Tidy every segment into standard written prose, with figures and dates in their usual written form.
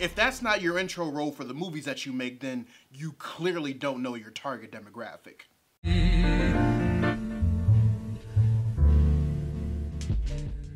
If that's not your intro role for the movies that you make, then you clearly don't know your target demographic.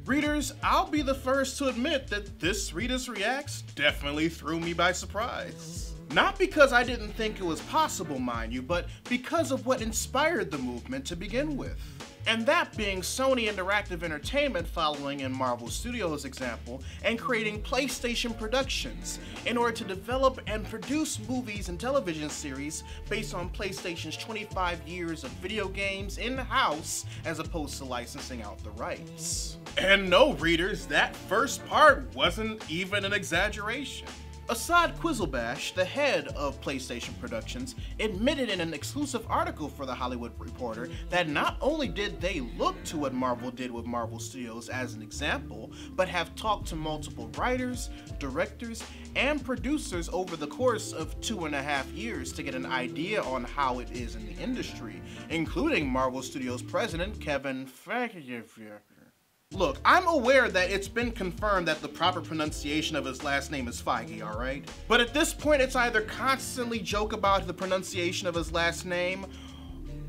Readers, I'll be the first to admit that this Readus Reacts definitely threw me by surprise. Not because I didn't think it was possible, mind you, but because of what inspired the movement to begin with. And that being Sony Interactive Entertainment following in Marvel Studios' example and creating PlayStation Productions in order to develop and produce movies and television series based on PlayStation's 25 years of video games in-house as opposed to licensing out the rights. And no, readers, that first part wasn't even an exaggeration. Assad Quizzlebash, the head of PlayStation Productions, admitted in an exclusive article for The Hollywood Reporter that not only did they look to what Marvel did with Marvel Studios as an example, but have talked to multiple writers, directors, and producers over the course of 2.5 years to get an idea on how it is in the industry, including Marvel Studios president Kevin Feige. Look, I'm aware that it's been confirmed that the proper pronunciation of his last name is Feige, alright? But at this point, it's either constantly joke about the pronunciation of his last name,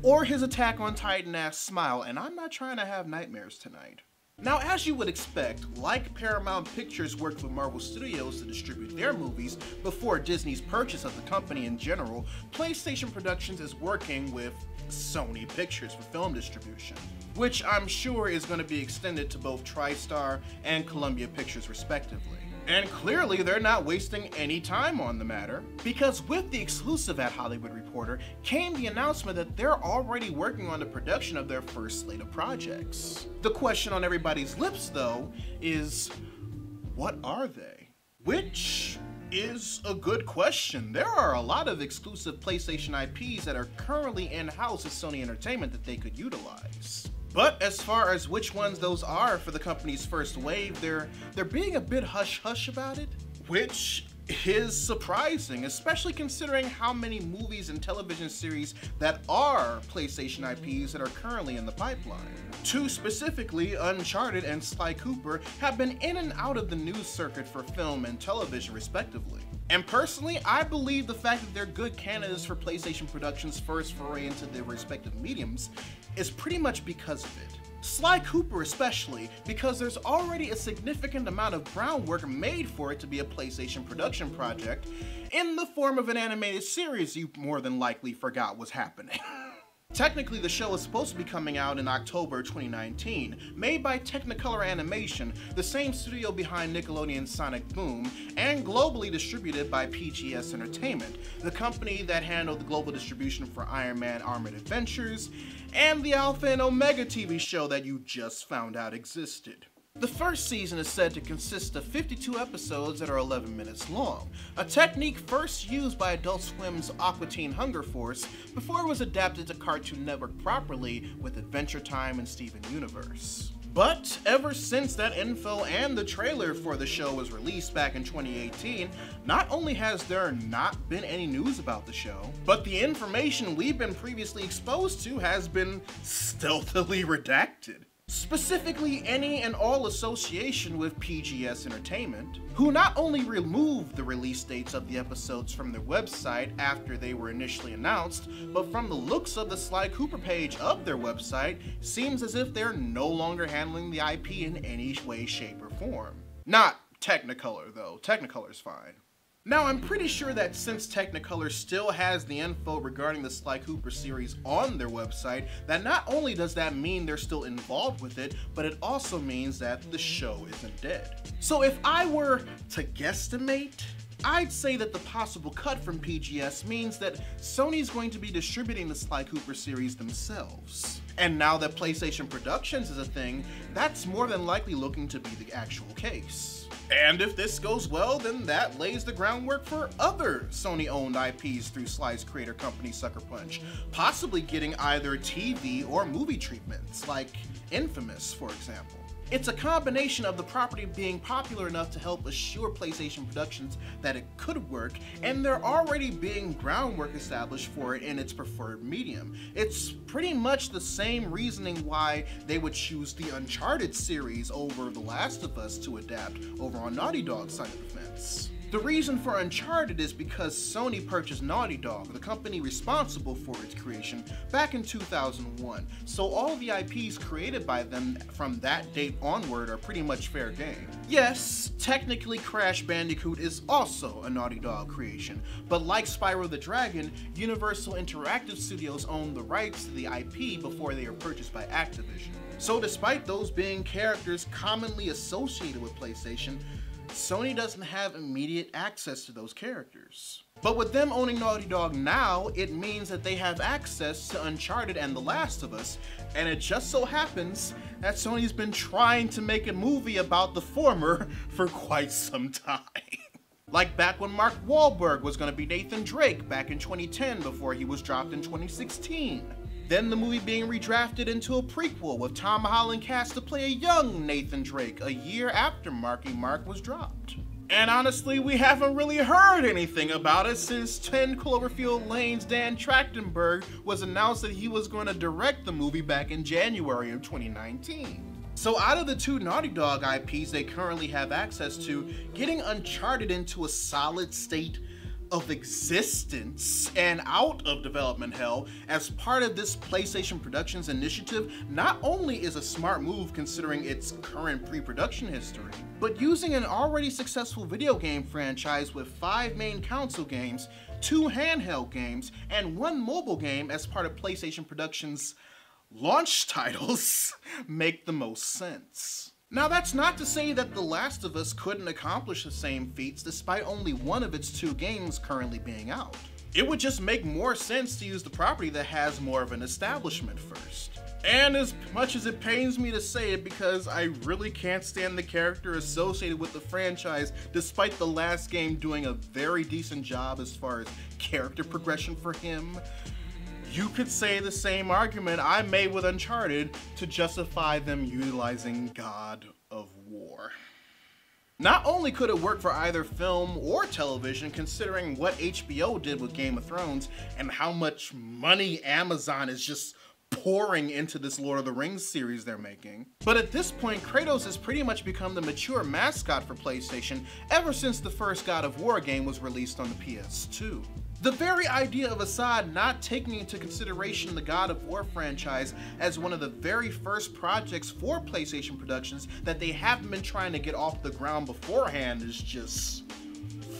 or his Attack on Titan-ass smile, and I'm not trying to have nightmares tonight. Now, as you would expect, like Paramount Pictures worked with Marvel Studios to distribute their movies before Disney's purchase of the company in general, PlayStation Productions is working with Sony Pictures for film distribution, which I'm sure is going to be extended to both TriStar and Columbia Pictures respectively. And clearly they're not wasting any time on the matter, because with the exclusive at Hollywood Reporter came the announcement that they're already working on the production of their first slate of projects. The question on everybody's lips, though, is what are they? Which is a good question. There are a lot of exclusive PlayStation IPs that are currently in-house at Sony Entertainment that they could utilize. But as far as which ones those are for the company's first wave, they're being a bit hush-hush about it, which is surprising, especially considering how many movies and television series that are PlayStation IPs that are currently in the pipeline. Two specifically, Uncharted and Sly Cooper, have been in and out of the news circuit for film and television respectively. And personally, I believe the fact that they're good candidates for PlayStation Productions' first foray into their respective mediums is pretty much because of it. Sly Cooper especially, because there's already a significant amount of groundwork made for it to be a PlayStation production project in the form of an animated series you more than likely forgot was happening. Technically, the show is supposed to be coming out in October 2019, made by Technicolor Animation, the same studio behind Nickelodeon's Sonic Boom, and globally distributed by PGS Entertainment, the company that handled the global distribution for Iron Man Armored Adventures, and the Alpha and Omega TV show that you just found out existed. The first season is said to consist of 52 episodes that are 11 minutes long, a technique first used by Adult Swim's Aqua Teen Hunger Force before it was adapted to Cartoon Network properly with Adventure Time and Steven Universe. But ever since that info and the trailer for the show was released back in 2018, not only has there not been any news about the show, but the information we've been previously exposed to has been stealthily redacted. Specifically, any and all association with PGS Entertainment, who not only removed the release dates of the episodes from their website after they were initially announced, but from the looks of the Sly Cooper page of their website, seems as if they're no longer handling the IP in any way, shape, or form. Not Technicolor, though. Technicolor's fine. Now, I'm pretty sure that since Technicolor still has the info regarding the Sly Cooper series on their website, that not only does that mean they're still involved with it, but it also means that the show isn't dead. So if I were to guesstimate, I'd say that the possible cut from PGS means that Sony's going to be distributing the Sly Cooper series themselves. And now that PlayStation Productions is a thing, that's more than likely looking to be the actual case. And if this goes well, then that lays the groundwork for other Sony-owned IPs through Sly's creator company Sucker Punch, possibly getting either TV or movie treatments, like Infamous, for example. It's a combination of the property being popular enough to help assure PlayStation Productions that it could work, and there already being groundwork established for it in its preferred medium. It's pretty much the same reasoning why they would choose the Uncharted series over The Last of Us to adapt over on Naughty Dog's side of the fence. The reason for Uncharted is because Sony purchased Naughty Dog, the company responsible for its creation, back in 2001, so all the IPs created by them from that date onward are pretty much fair game. Yes, technically Crash Bandicoot is also a Naughty Dog creation, but like Spyro the Dragon, Universal Interactive Studios owned the rights to the IP before they were purchased by Activision. So despite those being characters commonly associated with PlayStation, Sony doesn't have immediate access to those characters. But with them owning Naughty Dog now, it means that they have access to Uncharted and The Last of Us, and it just so happens that Sony's been trying to make a movie about the former for quite some time. Like back when Mark Wahlberg was going to be Nathan Drake back in 2010 before he was dropped in 2016. Then the movie being redrafted into a prequel with Tom Holland cast to play a young Nathan Drake a year after Marky Mark was dropped. And honestly, we haven't really heard anything about it since 10 Cloverfield Lane's Dan Trachtenberg was announced that he was going to direct the movie back in January of 2019. So out of the two Naughty Dog IPs they currently have access to, getting Uncharted into a solid state of existence and out of development hell as part of this PlayStation Productions initiative not only is a smart move considering its current pre-production history, but using an already successful video game franchise with 5 main console games, 2 handheld games, and 1 mobile game as part of PlayStation Productions' launch titles make the most sense. Now that's not to say that The Last of Us couldn't accomplish the same feats despite only one of its 2 games currently being out. It would just make more sense to use the property that has more of an establishment first. And as much as it pains me to say it because I really can't stand the character associated with the franchise despite the last game doing a very decent job as far as character progression for him, you could say the same argument I made with Uncharted to justify them utilizing God of War. Not only could it work for either film or television considering what HBO did with Game of Thrones and how much money Amazon is just pouring into this Lord of the Rings series they're making. But at this point, Kratos has pretty much become the mature mascot for PlayStation ever since the first God of War game was released on the PS2. The very idea of Assad not taking into consideration the God of War franchise as one of the very first projects for PlayStation Productions that they haven't been trying to get off the ground beforehand is just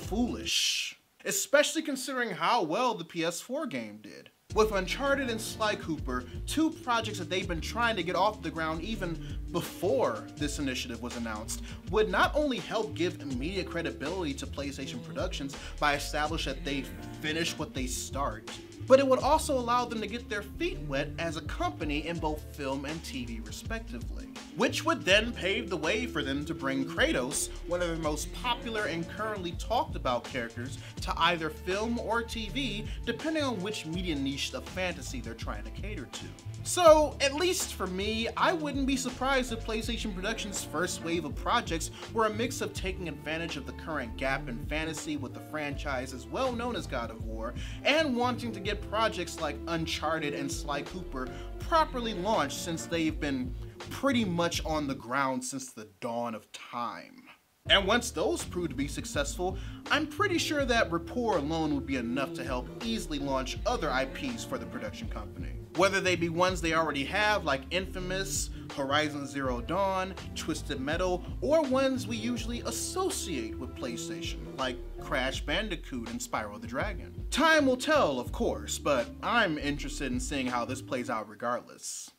foolish. Especially considering how well the PS4 game did. With Uncharted and Sly Cooper, 2 projects that they've been trying to get off the ground even before this initiative was announced, would not only help give immediate credibility to PlayStation Productions by establishing that they finish what they start, but it would also allow them to get their feet wet as a company in both film and TV respectively. Which would then pave the way for them to bring Kratos, one of their most popular and currently talked about characters, to either film or TV, depending on which media niche of fantasy they're trying to cater to. So, at least for me, I wouldn't be surprised if PlayStation Productions' first wave of projects were a mix of taking advantage of the current gap in fantasy with the franchise as well known as God of War, and wanting to get projects like Uncharted and Sly Cooper properly launched since they've been pretty much on the ground since the dawn of time. And once those prove to be successful, I'm pretty sure that rapport alone would be enough to help easily launch other IPs for the production company. Whether they be ones they already have like Infamous, Horizon Zero Dawn, Twisted Metal, or ones we usually associate with PlayStation, like Crash Bandicoot and Spyro the Dragon. Time will tell, of course, but I'm interested in seeing how this plays out regardless.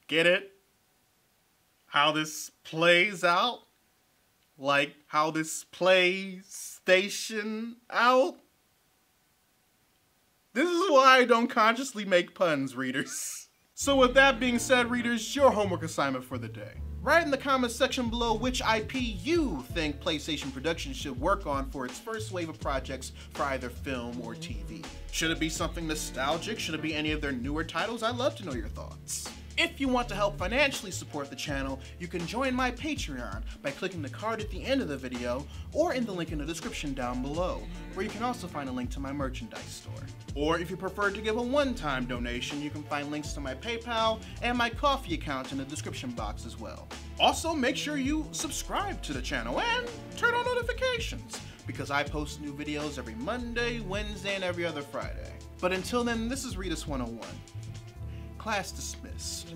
Get it? How this plays out? Like how this PlayStation out? This is why I don't consciously make puns, readers. So with that being said, readers, your homework assignment for the day. Write in the comments section below which IP you think PlayStation Productions should work on for its first wave of projects for either film or TV. Should it be something nostalgic? Should it be any of their newer titles? I'd love to know your thoughts. If you want to help financially support the channel, you can join my Patreon by clicking the card at the end of the video or in the link in the description down below, where you can also find a link to my merchandise store. Or if you prefer to give a one-time donation, you can find links to my PayPal and my Ko-fi account in the description box as well. Also, make sure you subscribe to the channel and turn on notifications, because I post new videos every Monday, Wednesday, and every other Friday. But until then, this is Readus 101. Class dismissed.